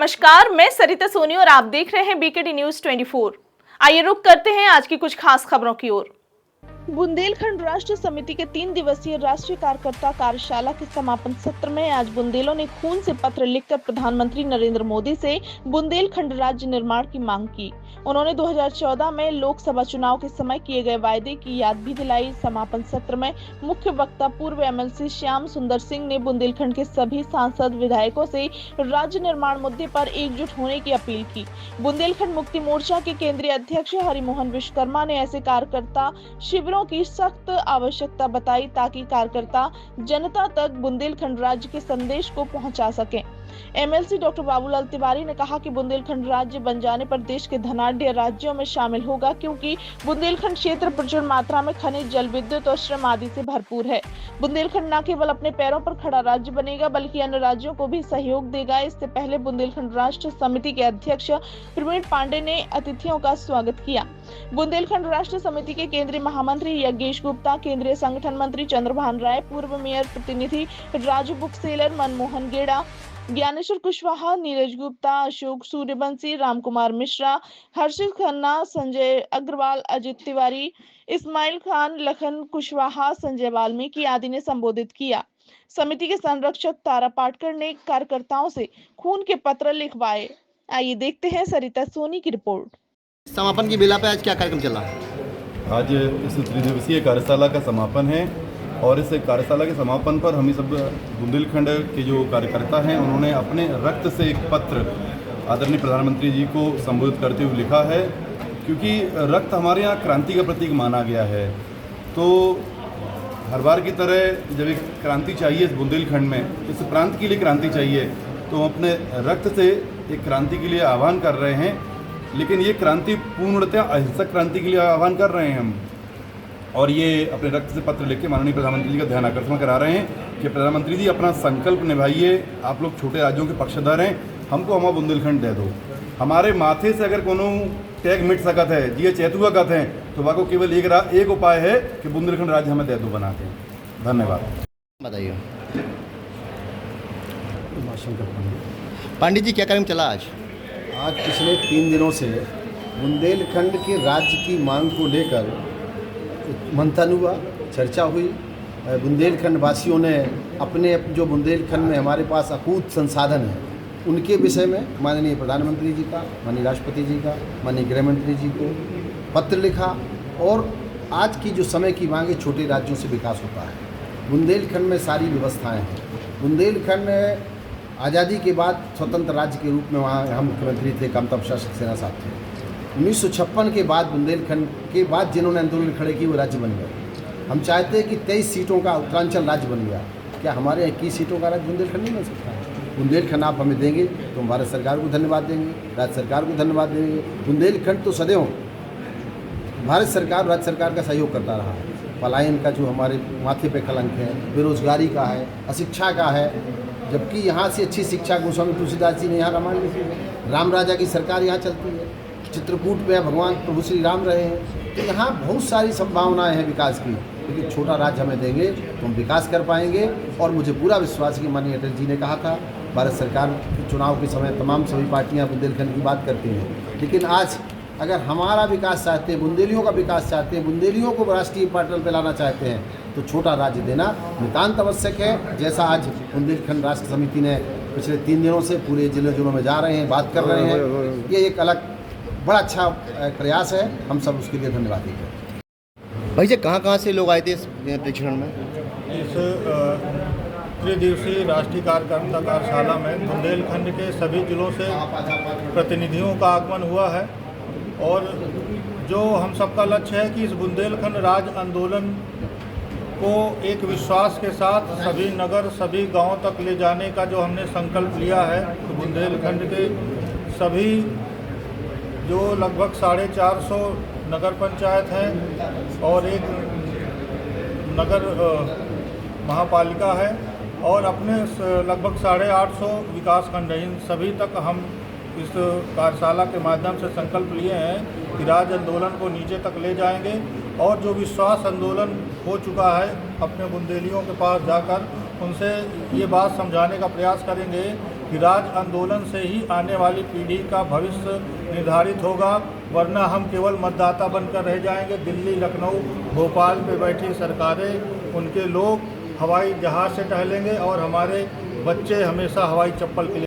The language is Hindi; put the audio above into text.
नमस्कार, मैं सरिता सोनी और आप देख रहे हैं बीकेडी न्यूज 24। आइए रुक करते हैं आज की कुछ खास खबरों की ओर। बुंदेलखंड राष्ट्र समिति के 3 दिवसीय राष्ट्रीय कार्यकर्ता कार्यशाला के समापन सत्र में आज बुंदेलों ने खून से पत्र लिखकर प्रधानमंत्री नरेंद्र मोदी से बुंदेलखंड राज्य निर्माण की मांग की। उन्होंने 2014 में लोकसभा चुनाव के समय किए गए वायदे की याद भी दिलाई। समापन सत्र में मुख्य वक्ता पूर्व एमएलसी श्याम सुंदर सिंह ने बुंदेलखंड के सभी सांसद विधायकों से राज्य निर्माण मुद्दे पर एकजुट होने की अपील की। बुंदेलखंड मुक्ति मोर्चा के केंद्रीय अध्यक्ष हरिमोहन विश्वकर्मा ने ऐसे कार्यकर्ता शिविरों की सख्त आवश्यकता बताई ताकि कार्यकर्ता जनता तक बुंदेलखंड राज्य के संदेश को पहुंचा सकें। एमएलसी डॉक्टर बाबूलाल तिवारी ने कहा कि बुंदेलखंड राज्य बन जाने पर देश के धनाढ्य राज्यों में शामिल होगा, क्योंकि बुंदेलखंड क्षेत्र प्रचुर मात्रा में खनिज, जल विद्युत और श्रम आदि से भरपूर है। बुंदेलखंड न केवल अपने पैरों पर खड़ा राज्य बनेगा बल्कि अन्य राज्यों को भी सहयोग देगा। इससे पहले बुंदेलखंड राष्ट्र समिति के अध्यक्ष प्रवीण पांडे ने अतिथियों का स्वागत किया। बुंदेलखंड राष्ट्र समिति के केंद्रीय महामंत्री यज्ञेश गुप्ता, केंद्रीय संगठन मंत्री चंद्रभान राय, पूर्व मेयर प्रतिनिधि राजू बुकसेलर, मनमोहन गेड़ा, ज्ञानेश्वर कुशवाहा, नीरज गुप्ता, अशोक सूर्यवंशी, रामकुमार मिश्रा, हर्षित खन्ना, संजय अग्रवाल, अजित तिवारी, इस्माइल खान, लखन कुशवाहा, संजय वाल्मीकि आदि ने संबोधित किया। समिति के संरक्षक तारा पाटकर ने कार्यकर्ताओं से खून के पत्र लिखवाए। आइए देखते हैं सरिता सोनी की रिपोर्ट। समापन की बेला पे आज क्या कार्यक्रम चला? आज इस त्रिदिवसीय कार्यशाला का समापन है और इस कार्यशाला के समापन पर हम सब बुंदेलखंड के जो कार्यकर्ता हैं उन्होंने अपने रक्त से एक पत्र आदरणीय प्रधानमंत्री जी को संबोधित करते हुए लिखा है, क्योंकि रक्त हमारे यहाँ क्रांति का प्रतीक माना गया है। तो हर बार की तरह जब एक क्रांति चाहिए इस बुंदेलखंड में, इस प्रांत के लिए क्रांति चाहिए, तो हम अपने रक्त से एक क्रांति के लिए आह्वान कर रहे हैं। लेकिन ये क्रांति पूर्णतः अहिंसक क्रांति के लिए आह्वान कर रहे हैं हम, और ये अपने रक्त से पत्र लिख के माननीय प्रधानमंत्री जी का ध्यान आकर्षण करा रहे हैं कि प्रधानमंत्री जी अपना संकल्प निभाइए। आप लोग छोटे राज्यों के पक्षधर हैं, हमको हमारा बुंदेलखंड दे दो। हमारे माथे से अगर कोनो टैग मिट सकत है, जी चैतुआ कहते हैं, तो वाको केवल एक उपाय है कि बुंदेलखंड राज्य हमें दे दो बना के। धन्यवाद। बताइए पंडित जी, क्या कार्यक्रम चला आज? आज पिछले 3 दिनों से बुंदेलखंड के राज्य की मांग को लेकर मंथन हुआ, चर्चा हुई। बुंदेलखंड वासियों ने अपने जो बुंदेलखंड में हमारे पास अकूत संसाधन हैं उनके विषय में माननीय प्रधानमंत्री जी का, माननीय राष्ट्रपति जी का, माननीय गृह मंत्री जी को पत्र लिखा। और आज की जो समय की मांग है, छोटे राज्यों से विकास होता है। बुंदेलखंड में सारी व्यवस्थाएं हैं। बुंदेलखंड आज़ादी के बाद स्वतंत्र राज्य के रूप में वहाँ हम मुख्यमंत्री थे, कामता प्रशासक सेना साहब थे। 1956 के बाद बुंदेलखंड के बाद जिन्होंने आंदोलन खड़े किए वो राज्य बन गए। हम चाहते हैं कि 23 सीटों का उत्तरांचल राज्य बन गया। क्या हमारे 21 सीटों का राज्य बुंदेलखंड नहीं बन सकता है? बुंदेलखंड आप हमें देंगे तो हम भारत सरकार को धन्यवाद देंगे, राज्य सरकार को धन्यवाद देंगे। बुंदेलखंड तो सदैव भारत सरकार, राज्य सरकार का सहयोग करता रहा है। पलायन का जो हमारे माथे पे कलंक है, बेरोजगारी का है, अशिक्षा का है, जबकि यहाँ से अच्छी शिक्षा गोस्वामी तुलसीदास जी ने यहाँ रामायण लिखी है। राम राजा की सरकार यहाँ चलती है। चित्रकूट पे भगवान प्रभु श्री राम रहे हैं। तो यहाँ बहुत सारी संभावनाएं हैं विकास की, लेकिन छोटा राज्य हमें देंगे तो हम विकास कर पाएंगे। और मुझे पूरा विश्वास है कि माननीय अटल जी ने कहा था, भारत सरकार के चुनाव के समय तमाम सभी पार्टियाँ बुंदेलखंड की बात करती हैं, लेकिन आज अगर हमारा विकास चाहते हैं, बुंदेलियों का विकास चाहते हैं, बुंदेलियों को राष्ट्रीय पटल पर लाना चाहते हैं, तो छोटा राज्य देना नितांत आवश्यक है। जैसा आज बुंदेलखंड राष्ट्र समिति ने पिछले 3 दिनों से पूरे जिलों में जा रहे हैं, बात कर रहे हैं, ये एक अलग बड़ा अच्छा प्रयास है। हम सब उसके लिए धन्यवाद देंगे। भाई जी, कहाँ से लोग आए थे इस प्रशिक्षण में? इस त्रिदिवसीय राष्ट्रीय कार्यकर्ता कार्यशाला में बुंदेलखंड के सभी जिलों से प्रतिनिधियों का आगमन हुआ है। और जो हम सबका लक्ष्य है कि इस बुंदेलखंड राज आंदोलन को एक विश्वास के साथ सभी नगर, सभी गांव तक ले जाने का जो हमने संकल्प लिया है, तो बुंदेलखंड के सभी जो लगभग 450 नगर पंचायत हैं और एक नगर महापालिका है और अपने लगभग 850 विकासखंड हैं, इन सभी तक हम इस कार्यशाला के माध्यम से संकल्प लिए हैं कि राज्य आंदोलन को नीचे तक ले जाएंगे। और जो विश्वास आंदोलन हो चुका है, अपने बुंदेलियों के पास जाकर उनसे ये बात समझाने का प्रयास करेंगे कि राज आंदोलन से ही आने वाली पीढ़ी का भविष्य निर्धारित होगा, वरना हम केवल मतदाता बनकर रह जाएंगे। दिल्ली, लखनऊ, भोपाल में बैठी सरकारें, उनके लोग हवाई जहाज़ से टहलेंगे और हमारे बच्चे हमेशा हवाई चप्पल के लिए